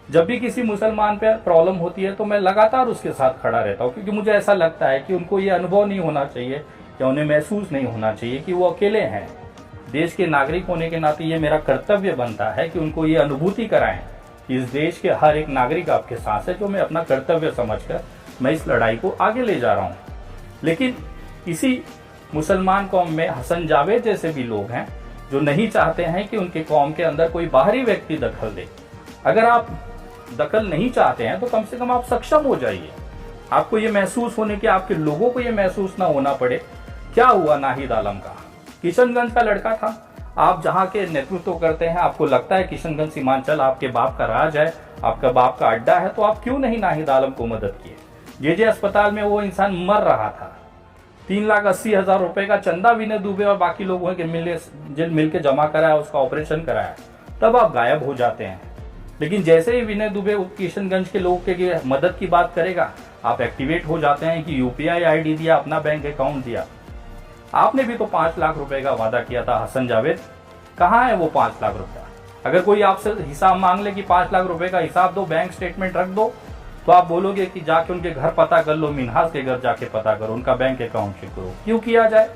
जब भी किसी मुसलमान पे प्रॉब्लम होती है तो मैं लगातार उसके साथ खड़ा रहता हूँ, क्योंकि मुझे ऐसा लगता है कि उनको ये अनुभव नहीं होना चाहिए या उन्हें महसूस नहीं होना चाहिए कि वो अकेले हैं। देश के नागरिक होने के नाते ये मेरा कर्तव्य बनता है कि उनको ये अनुभूति कराएं कि इस देश के हर एक नागरिक आपके साथ है, जो मैं अपना कर्तव्य समझकर मैं इस लड़ाई को आगे ले जा रहा हूँ। लेकिन इसी मुसलमान कौम में हसन जावेद जैसे भी लोग हैं जो नहीं चाहते हैं कि उनके कौम के अंदर कोई बाहरी व्यक्ति दखल दे। अगर आप दखल नहीं चाहते हैं तो कम से कम आप सक्षम हो जाइए। आपको ये महसूस होने के, आपके लोगों को ये महसूस ना होना पड़े। क्या हुआ नाहिद आलम का? किशनगंज का लड़का था। आप जहाँ के नेतृत्व करते हैं, आपको लगता है किशनगंज सीमांचल आपके बाप का राज है, आपका बाप का अड्डा है, तो आप क्यों नहीं नाहिद आलम को मदद किए? जे अस्पताल में वो इंसान मर रहा था। 3,80,000 रुपए का चंदा विनय दुबे और बाकी लोगों के मिलके जमा कराया, उसका ऑपरेशन कराया, तब आप गायब हो जाते हैं। लेकिन जैसे ही विनय दुबे किशनगंज के लोगों के मदद की बात करेगा, आप एक्टिवेट हो जाते हैं कि यूपीआई आईडी दिया, अपना बैंक अकाउंट दिया। आपने भी तो 5 लाख रुपए का वादा किया था हसन जावेद, कहाँ है वो 5 लाख रुपया? अगर कोई आपसे हिसाब मांग ले कि 5 लाख रुपए का हिसाब दो, बैंक स्टेटमेंट रख दो, तो आप बोलोगे कि जाके उनके घर पता कर लो, मिन्हाज के घर जाके पता करो, उनका बैंक अकाउंट चेक करो। क्यों किया जाए?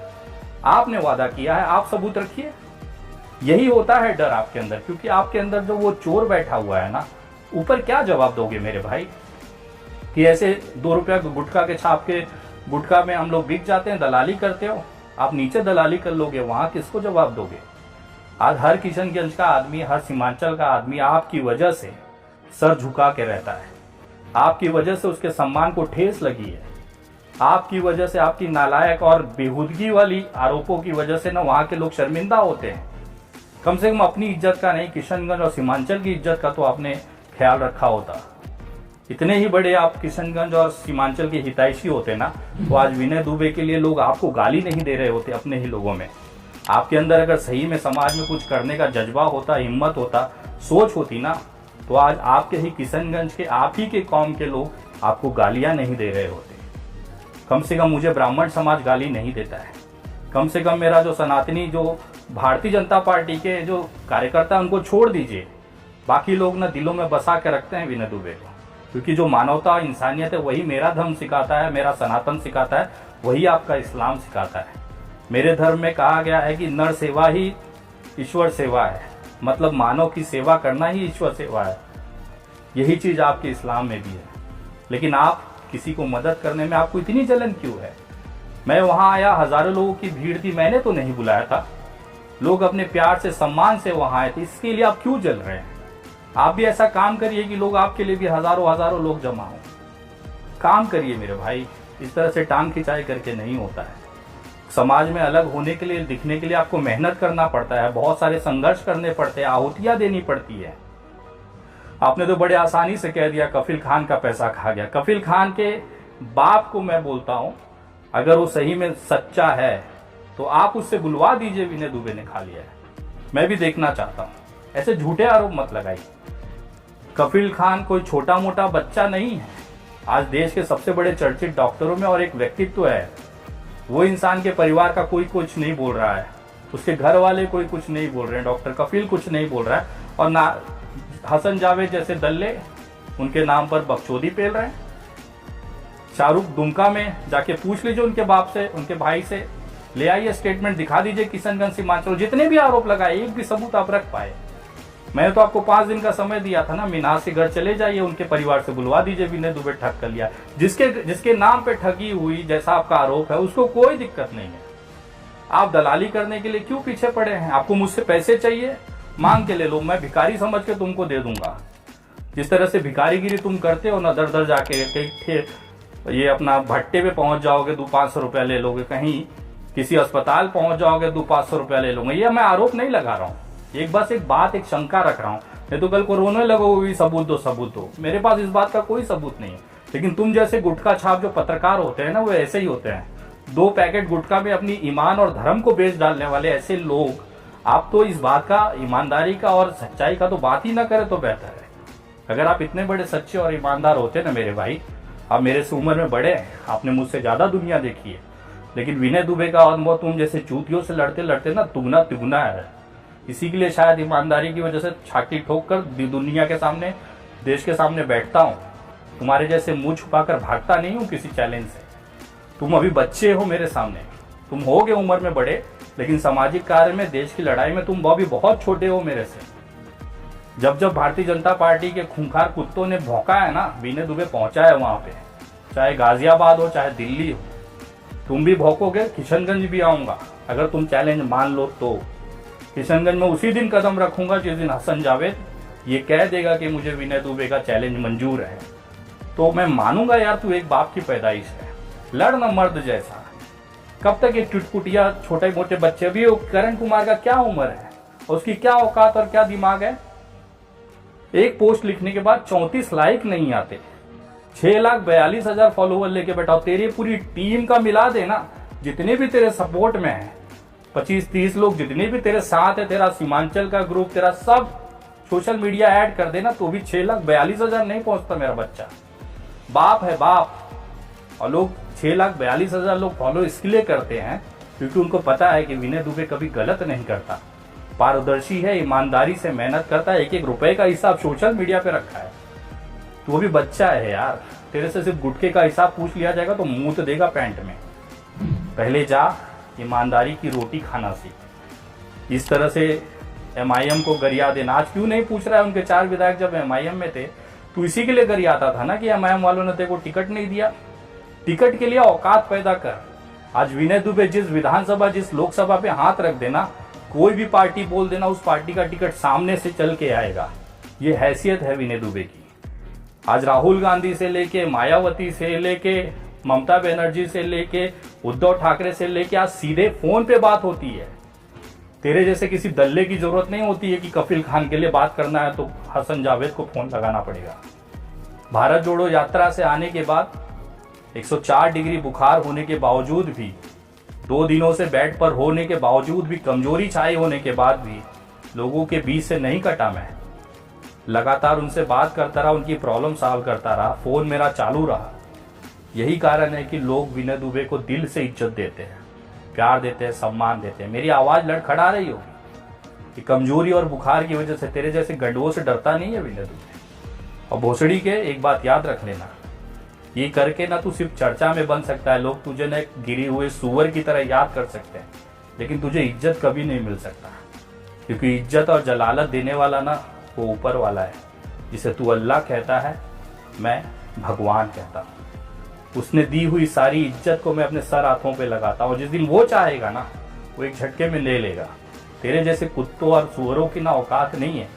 आपने वादा किया है, आप सबूत रखिए। यही होता है डर आपके अंदर, क्योंकि आपके अंदर जो वो चोर बैठा हुआ है ना, ऊपर क्या जवाब दोगे मेरे भाई? कि ऐसे 2 रुपया गुटखा के छाप के गुटखा में हम लोग बिक जाते हैं, दलाली करते हो, आप नीचे दलाली कर लोगे, वहां किसको जवाब दोगे? आज हर किशनगंज का आदमी, हर सीमांचल का आदमी आपकी वजह से सर झुका के रहता है। आपकी वजह से उसके सम्मान को ठेस लगी है। आपकी वजह से, आपकी नालायक और बेहूदगी वाली आरोपों की वजह से ना वहां के लोग शर्मिंदा होते हैं। कम से कम अपनी इज्जत का नहीं, किशनगंज और सीमांचल की इज्जत का तो आपने ख्याल रखा होता। इतने ही बड़े आप किशनगंज और सीमांचल के हितैषी होते ना, तो आज विनय दुबे के लिए लोग आपको गाली नहीं दे रहे होते अपने ही लोगों में। आपके अंदर अगर सही में समाज में कुछ करने का जज्बा होता, हिम्मत होता, सोच होती ना, तो आज आपके ही किशनगंज के, आप ही के कौम के लोग आपको गालियां नहीं दे रहे होते। कम से कम मुझे ब्राह्मण समाज गाली नहीं देता है। कम से कम मेरा जो सनातनी, जो भारतीय जनता पार्टी के जो कार्यकर्ता, उनको छोड़ दीजिए। बाकी लोग ना दिलों में बसा के रखते हैं विनय दुबे को, क्योंकि जो मानवता, इंसानियत है, वही मेरा धर्म सिखाता है, मेरा सनातन सिखाता है, वही आपका इस्लाम सिखाता है। मेरे धर्म में कहा गया है कि नर सेवा ही ईश्वर सेवा है, मतलब मानव की सेवा करना ही ईश्वर सेवा है। यही चीज आपके इस्लाम में भी है। लेकिन आप किसी को मदद करने में आपको इतनी जलन क्यों है? मैं वहां आया, हजारों लोगों की भीड़ थी, मैंने तो नहीं बुलाया था। लोग अपने प्यार से, सम्मान से वहां आए थे, इसके लिए आप क्यों जल रहे हैं? आप भी ऐसा काम करिए कि लोग आपके लिए भी हजारों लोग जमा हो। काम करिए मेरे भाई, इस तरह से टांग खिंचाई करके नहीं होता है। समाज में अलग होने के लिए, दिखने के लिए आपको मेहनत करना पड़ता है, बहुत सारे संघर्ष करने पड़ते हैं, आहुतियां देनी पड़ती है। आपने तो बड़े आसानी से कह दिया कफिल खान का पैसा खा गया। कफिल खान के बाप को मैं बोलता हूं, अगर वो सही में सच्चा है तो आप उससे बुलवा दीजिए विनय दुबे ने खा लिया है। मैं भी देखना चाहता हूं। ऐसे झूठे आरोप मत लगाइए। कफिल खान कोई छोटा मोटा बच्चा नहीं है। आज देश के सबसे बड़े चर्चित डॉक्टरों में और एक व्यक्तित्व है। वो इंसान के परिवार का कोई कुछ नहीं बोल रहा है, उसके घर वाले कोई कुछ नहीं बोल रहे हैं, डॉक्टर कफिल कुछ नहीं बोल रहा है, और ना हसन जावेद जैसे दल्ले उनके नाम पर बकचोदी पेल रहे हैं। शाहरुख दुमका में जाके पूछ लीजिए उनके बाप से, उनके भाई से, ले आइए स्टेटमेंट, दिखा दीजिए किशनगंज सीमांचल, जितने भी आरोप लगाए, एक भी सबूत आप रख पाए। मैंने तो आपको 5 दिन का समय दिया था ना, मिन्हाज के घर चले जाइए, उनके परिवार से बुलवा दीजिए, विनय दुबे ठग कर लिया। जिसके नाम पे ठगी हुई, जैसा आपका आरोप है, उसको कोई दिक्कत नहीं है। आप दलाली करने के लिए क्यों पीछे पड़े हैं? आपको मुझसे पैसे चाहिए, मांग के ले लो, मैं भिखारी समझ के तुमको दे दूंगा। जिस तरह से भिखारीगिरी तुम करते हो ना, दर दर जाके ये अपना भट्टे पे पहुंच जाओगे, 200-500 रुपया ले लोगे, कहीं किसी अस्पताल पहुंच जाओगे, 200-500 रुपया ले लोगे। ये मैं आरोप नहीं लगा रहा हूँ, एक बस एक बात, एक शंका रख रहा हूँ। नहीं तो कल को रोने लगोगे, सबूत दो। मेरे पास इस बात का कोई सबूत नहीं है। लेकिन तुम जैसे गुटखा छाप जो पत्रकार होते हैं ना, वो ऐसे ही होते हैं। 2 पैकेट गुटखा में अपनी ईमान और धर्म को बेच डालने वाले ऐसे लोग, आप तो इस बात का, ईमानदारी का और सच्चाई का तो बात ही ना करें तो बेहतर है। अगर आप इतने बड़े सच्चे और ईमानदार होते ना मेरे भाई, आप मेरे से उम्र में बड़े हैं, आपने मुझसे ज्यादा दुनिया देखी है। लेकिन विनय दुबे का अनुभव तुम जैसे चूतियों से लड़ते लड़ते ना दुगना तिगुना है। इसी के लिए शायद ईमानदारी की वजह से छाती ठोक कर दुनिया के सामने देश के सामने बैठता हूँ, तुम्हारे जैसे मुंह छुपाकर भागता नहीं हूँ किसी चैलेंज से। तुम अभी बच्चे हो मेरे सामने, तुम होगे उम्र में बड़े, लेकिन सामाजिक कार्य में, देश की लड़ाई में तुम अभी बहुत छोटे हो मेरे से। जब जब भारतीय जनता पार्टी के खूंखार कुत्तों ने भौंका है ना, विनय दुबे पहुंचा है वहां पे, चाहे गाजियाबाद हो चाहे दिल्ली हो। तुम भी भौंकोगे, किशनगंज भी आऊंगा अगर तुम चैलेंज मान लो तो। किशनगंज में उसी दिन कदम रखूंगा जिस दिन हसन जावेद ये कह देगा कि मुझे विनय दुबे का चैलेंज मंजूर है। तो मैं मानूंगा यार तू एक बाप की पैदाइश है, लड़ न मर्द जैसा। कब तक ये टुटपुटिया छोटे मोटे बच्चे भी। करण कुमार का क्या उम्र है, उसकी क्या औकात और क्या दिमाग है। एक पोस्ट लिखने के बाद 34 लाइक नहीं आते, 6,42,000 फॉलोवर लेके बैठाओ। तेरी पूरी टीम का मिला देना, जितने भी तेरे सपोर्ट में है, 25-30 लोग जितने भी तेरे साथ है, तेरा सीमांचल का ग्रुप, तेरा सब सोशल मीडिया ऐड कर देना तो भी 6,42,000 नहीं पहुंचता मेरा बच्चा। बाप है बाप। और लोग 6,42,000 लोग फॉलो इसलिए करते हैं क्योंकि उनको पता है कि विनय दुबे कभी गलत नहीं करता, पारदर्शी है, ईमानदारी से मेहनत करता है, एक एक रुपए का हिसाब सोशल मीडिया पे रखा है। तू भी बच्चा है यार, तेरे से सिर्फ गुटके का हिसाब पूछ लिया जाएगा तो मुंह तो देगा पैंट में। पहले जा ईमानदारी की रोटी खाना सीख। इस तरह से MIM को गरिया देना, आज क्यों नहीं पूछ रहा है? उनके 4 विधायक जब MIM में थे तो इसी के लिए गरियाता था ना कि MIM वालों ने तेरे को टिकट नहीं दिया। टिकट के लिए औकात पैदा कर। आज विनय दुबे जिस विधानसभा, जिस लोकसभा पे हाथ रख देना, कोई भी पार्टी बोल देना, उस पार्टी का टिकट सामने से चल के आएगा। ये हैसियत है विनय दुबे की। आज राहुल गांधी से लेके, मायावती से लेके, ममता बनर्जी से लेके, उद्धव ठाकरे से लेके, आज सीधे फोन पे बात होती है। तेरे जैसे किसी दल्ले की जरूरत नहीं होती है कि कफिल खान के लिए बात करना है तो हसन जावेद को फोन लगाना पड़ेगा। भारत जोड़ो यात्रा से आने के बाद 104 डिग्री बुखार होने के बावजूद भी, 2 दिनों से बेड पर होने के बावजूद भी, कमजोरी छाई होने के बाद भी लोगों के बीच से नहीं कटा। मैं लगातार उनसे बात करता रहा, उनकी प्रॉब्लम सॉल्व करता रहा, फोन मेरा चालू रहा। यही कारण है कि लोग विनय दुबे को दिल से इज्जत देते हैं, प्यार देते हैं, सम्मान देते हैं। मेरी आवाज लड़खड़ा रही होगी कि कमजोरी और बुखार की वजह से तेरे जैसे गंडुओं से डरता नहीं है विनय दुबे। और भोसड़ी के एक बात याद रख लेना, ये करके ना तू सिर्फ चर्चा में बन सकता है, लोग तुझे ना गिरे हुए सुअर की तरह याद कर सकते हैं, लेकिन तुझे इज्जत कभी नहीं मिल सकता। क्योंकि इज्जत और जलालत देने वाला ना वो ऊपर वाला है, जिसे तू अल्लाह कहता है, मैं भगवान कहता हूँ। उसने दी हुई सारी इज्जत को मैं अपने सर हाथों पे लगाता हूँ। जिस दिन वो चाहेगा ना, वो एक झटके में ले लेगा। तेरे जैसे कुत्तों और सुअरों की ना औकात नहीं है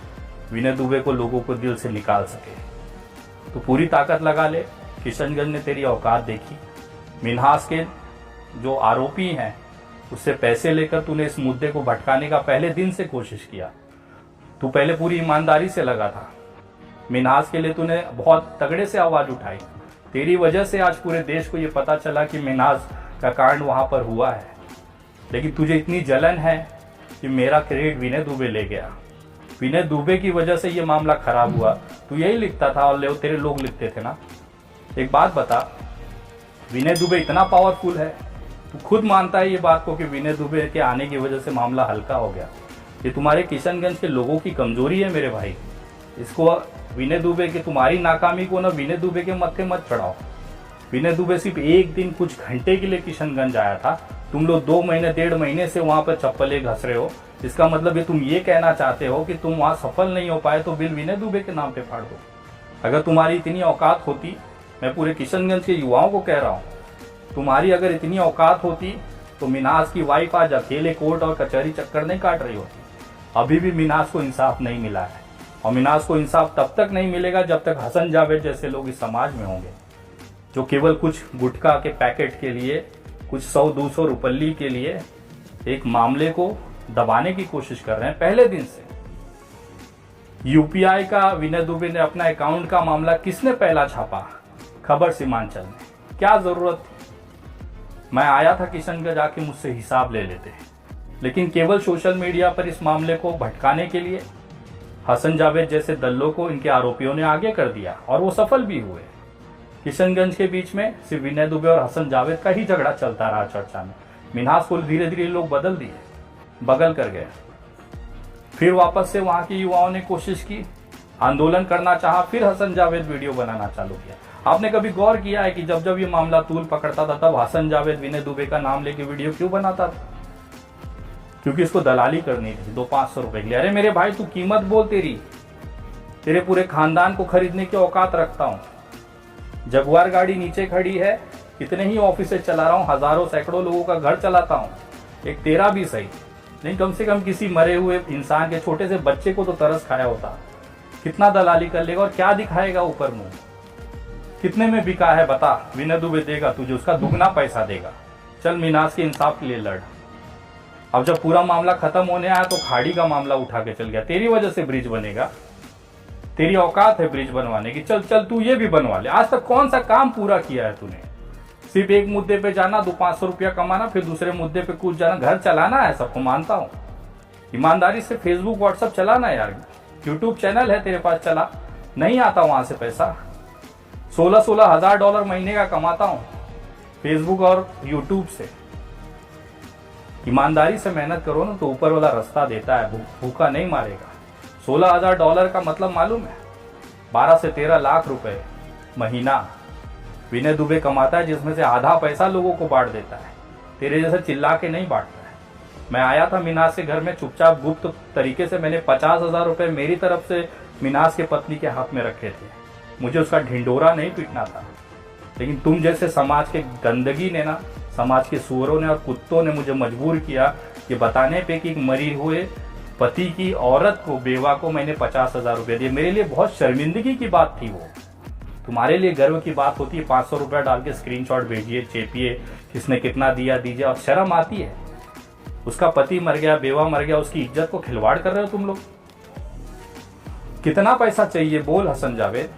विनय दुबे को लोगों को दिल से निकाल सके। तो पूरी ताकत लगा ले। किशनगंज ने तेरी औकात देखी। मिन्हास के जो आरोपी हैं उससे पैसे लेकर तूने इस मुद्दे को भटकाने का पहले दिन से कोशिश किया। तू पहले पूरी ईमानदारी से लगा था। मिन्हास के लिए तूने बहुत तगड़े से आवाज उठाई। तेरी वजह से आज पूरे देश को ये पता चला कि मिन्हास का कांड वहां पर हुआ है। लेकिन तुझे इतनी जलन है कि मेरा क्रेडिट विनय दुबे ले गया। विनय दुबे की वजह से ये मामला खराब हुआ। तू यही लिखता था और तेरे लोग लिखते थे ना। एक बात बता, विनय दुबे इतना पावरफुल है, तू खुद मानता है ये बात को कि विनय दुबे के आने की वजह से मामला हल्का हो गया। ये तुम्हारे किशनगंज के लोगों की कमजोरी है मेरे भाई। इसको विनय दुबे के, तुम्हारी नाकामी को ना विनय दुबे के मत्थे मत चढ़ाओ। विनय दुबे सिर्फ एक दिन कुछ घंटे के लिए किशनगंज आया था। तुम लोग 2 महीने 1.5 महीने से वहां पर चप्पलें घस रहे हो। इसका मतलब ये तुम ये कहना चाहते हो कि तुम वहां सफल नहीं हो पाए तो बिल विनय दुबे के नाम पे फाड़ दो। अगर तुम्हारी इतनी औकात होती, मैं पूरे किशनगंज के युवाओं को कह रहा हूँ, तुम्हारी अगर इतनी औकात होती तो मिन्हास की वाइफ आज अकेले कोर्ट और कचहरी चक्कर नहीं काट रही होती। अभी भी मिन्हास को इंसाफ नहीं मिला है और मिन्हास को इंसाफ तब तक नहीं मिलेगा जब तक हसन जावेद जैसे लोग इस समाज में होंगे, जो केवल कुछ गुटखा के पैकेट के लिए, कुछ 100-200 रुपल्ली के लिए एक मामले को दबाने की कोशिश कर रहे हैं। पहले दिन से यूपीआई का विनय दुबे ने अपना अकाउंट का मामला किसने पहला छापा? खबर सीमांचल ने। क्या जरूरत थी? मैं आया था किशनगंज, आके मुझसे हिसाब ले लेते, लेकिन केवल सोशल मीडिया पर इस मामले को भटकाने के लिए हसन जावेद जैसे दल्लों को इनके आरोपियों ने आगे कर दिया और वो सफल भी हुए। किशनगंज के बीच में सिर्फ विनय दुबे और हसन जावेद का ही झगड़ा चलता रहा चर्चा में। मिन्हास को धीरे धीरे लोग बदल दिए, बगल कर गए। फिर वापस से वहां के युवाओं ने कोशिश की आंदोलन करना चाहा, फिर हसन जावेद वीडियो बनाना चालू किया। आपने कभी गौर किया है कि जब जब ये मामला तूल पकड़ता था तब हसन जावेद विनय दुबे का नाम लेके वीडियो क्यों बनाता था? क्योंकि इसको दलाली करनी थी 200-500 रुपए के लिए। अरे मेरे भाई, तू कीमत बोल, तेरे पूरे खानदान को खरीदने की औकात रखता हूं। जगुआर गाड़ी नीचे खड़ी है, कितने ही ऑफिसे चला रहा हूं, हजारों सैकड़ों लोगों का घर चलाता हूं, एक तेरा भी सही नहीं, कम से कम किसी मरे हुए इंसान के छोटे से बच्चे को तो तरस खाया होता। कितना दलाली कर लेगा और क्या दिखाएगा ऊपर मुंह? कितने में बिका है बता? विनय दुबे देगा तुझे उसका दुगना पैसा देगा। चल मिनास के इंसाफ के लिए लड़। अब जब पूरा मामला खत्म होने आया तो खाड़ी का मामला उठा के चल गया। तेरी वजह से ब्रिज बनेगा, तेरी औकात है ब्रिज बनवाने की, चल चल तू ये भी बनवा ले। आज तक कौन सा काम पूरा किया है तूने? सिर्फ एक मुद्दे पे जाना, 200-500 रुपया कमाना, फिर दूसरे मुद्दे पे कूद जाना। घर चलाना है, सबको मानता हूं, ईमानदारी से फेसबुक व्हाट्सएप चलाना यार। यूट्यूब चैनल है तेरे पास, चला, नहीं आता वहां से पैसा। 16-16 हजार डॉलर महीने का कमाता हूं फेसबुक और यूट्यूब से। ईमानदारी से मेहनत करो ना तो ऊपर वाला रास्ता देता है, भूखा नहीं मारेगा। 16,000 डॉलर का मतलब मालूम है? 12 से 13 लाख रुपए महीना विनय दुबे कमाता है, जिसमें से आधा पैसा लोगों को बांट देता है। तेरे जैसा चिल्ला के नहीं बांटता है। मैं आया था मिनास के घर में चुपचाप गुप्त तरीके से, मैंने 50,000 रुपए मेरी तरफ से मिनास के पत्नी के हाथ में रखे थे। मुझे उसका ढिंडोरा नहीं पीटना था, लेकिन तुम जैसे समाज के गंदगी ने ना, समाज के सुअरों ने और कुत्तों ने मुझे मजबूर किया ये बताने पे कि मरी हुए पति की औरत को, बेवा को मैंने 50,000 रुपये दिए। मेरे लिए बहुत शर्मिंदगी की बात थी वो। तुम्हारे लिए गर्व की बात होती है 500 रुपया डाल के स्क्रीनशॉट भेजिए, चेपिए, किसने कितना दिया दीजिए, और शर्म आती है। उसका पति मर गया, बेवा मर गया, उसकी इज्जत को खिलवाड़ कर रहे हो तुम लोग। कितना पैसा चाहिए बोल हसन जावेद?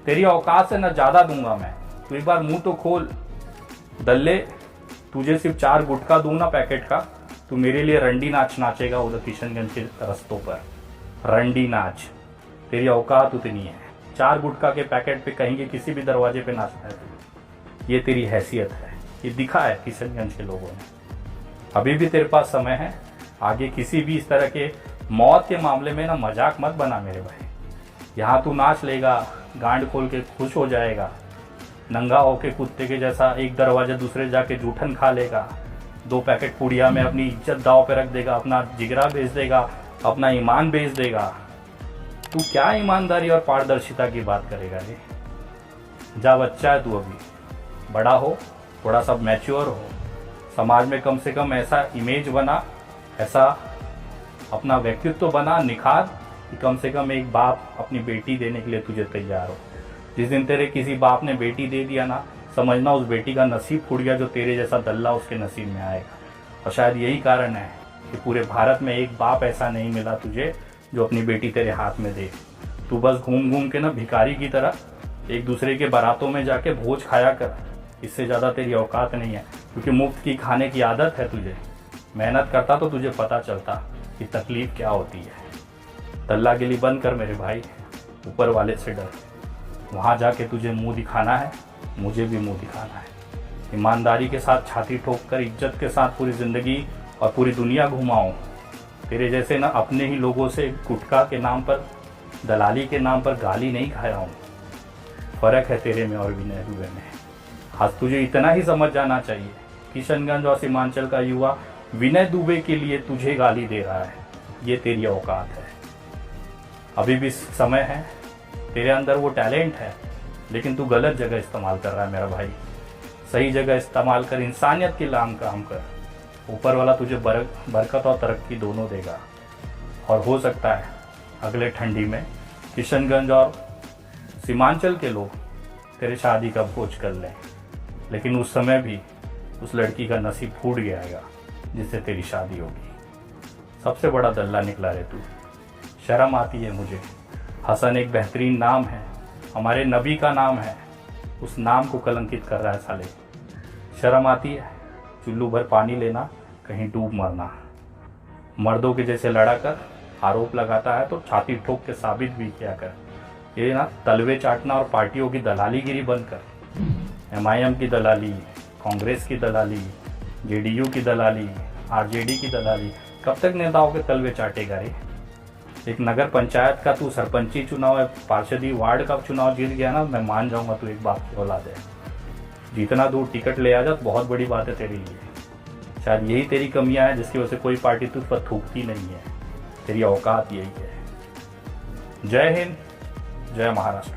तेरी औकात से न ज्यादा दूंगा मैं। तू एक बार मुंह तो खोल। दल्ले, तुझे सिर्फ 4 गुटखा दूं ना पैकेट का, तू मेरे लिए रंडी नाच नाचेगा उधर किशनगंज के रस्तों पर। रंडी नाच, तेरी औकात उतनी है। 4 गुटखा के पैकेट पे कहीं किसी भी दरवाजे पे नाचना है तुझे। ये तेरी हैसियत है, ये दिखा है किशनगंज के लोगों ने। अभी भी तेरे पास समय है। आगे किसी भी इस तरह के मौत के मामले में ना मजाक मत बना मेरे भाई। यहाँ तू नाच लेगा, गांड खोल के खुश हो जाएगा, नंगा होके कुत्ते के जैसा एक दरवाजे दूसरे जाके जूठन खा लेगा, 2 पैकेट पुड़िया में अपनी इज्जत दाव पे रख देगा, अपना जिगरा बेच देगा, अपना ईमान बेच देगा। तू क्या ईमानदारी और पारदर्शिता की बात करेगा रे? जा, बच्चा है तू, अभी बड़ा हो, थोड़ा सा मैच्योर हो, समाज में कम से कम ऐसा इमेज बना, ऐसा अपना व्यक्तित्व बना, निखार कि कम से कम एक बाप अपनी बेटी देने के लिए तुझे तैयार हो। जिस दिन तेरे किसी बाप ने बेटी दे दिया ना, समझना उस बेटी का नसीब फूट गया, जो तेरे जैसा दल्ला उसके नसीब में आएगा। और शायद यही कारण है कि पूरे भारत में एक बाप ऐसा नहीं मिला तुझे जो अपनी बेटी तेरे हाथ में दे। तू बस घूम घूम के ना भिखारी की तरह एक दूसरे के बारातों में जाके भोज खाया कर। इससे ज़्यादा तेरी औकात नहीं है, क्योंकि मुफ्त की खाने की आदत है तुझे। मेहनत करता तो तुझे पता चलता कि तकलीफ क्या होती है। दल्लागिरी बंद कर मेरे भाई, ऊपर वाले से डर। वहाँ जाके तुझे मुंह दिखाना है, मुझे भी मुंह दिखाना है। ईमानदारी के साथ छाती ठोक कर इज्जत के साथ पूरी ज़िंदगी और पूरी दुनिया घुमाऊँ। तेरे जैसे ना अपने ही लोगों से गुटखा के नाम पर, दलाली के नाम पर गाली नहीं खाया हूँ। फ़र्क है तेरे में और विनय दुबे में। आज तुझे इतना ही समझ जाना चाहिए, किशनगंज और सीमांचल का युवा विनय दुबे के लिए तुझे गाली दे रहा है, ये तेरी औकात है। अभी भी समय है, तेरे अंदर वो टैलेंट है, लेकिन तू गलत जगह इस्तेमाल कर रहा है मेरा भाई। सही जगह इस्तेमाल कर, इंसानियत के नाम काम कर। ऊपर वाला तुझे बरकत और तरक्की दोनों देगा। और हो सकता है अगले ठंडी में किशनगंज और सीमांचल के लोग तेरे शादी का भोज कर लें, लेकिन उस समय भी उस लड़की का नसीब फूट गया जिससे तेरी शादी होगी। सबसे बड़ा दल्ला निकला रे तू। शर्म आती है मुझे। हसन एक बेहतरीन नाम है, हमारे नबी का नाम है, उस नाम को कलंकित कर रहा है साले। शर्म आती है? चुल्लू भर पानी लेना, कहीं डूब मरना। मर्दों के जैसे लड़ा कर, आरोप लगाता है तो छाती ठोक के साबित भी किया कर। ये ना तलवे चाटना और पार्टियों की दलालीगिरी बंद कर। MIM की दलाली, कांग्रेस की दलाली, JDU की दलाली, RJD की दलाली, कब तक नेताओं के तलवे चाटेगा रे? एक नगर पंचायत का तू सरपंची चुनाव है, पार्षदी वार्ड का चुनाव जीत गया ना, मैं मान जाऊंगा तू एक बाप की औलाद है। जितना दूर टिकट ले आ जा तो बहुत बड़ी बात है तेरे लिए। शायद यही तेरी कमियां हैं जिसकी वजह से कोई पार्टी तुझ पर थूकती नहीं है। तेरी औकात यही है। जय हिंद, जय महाराष्ट्र।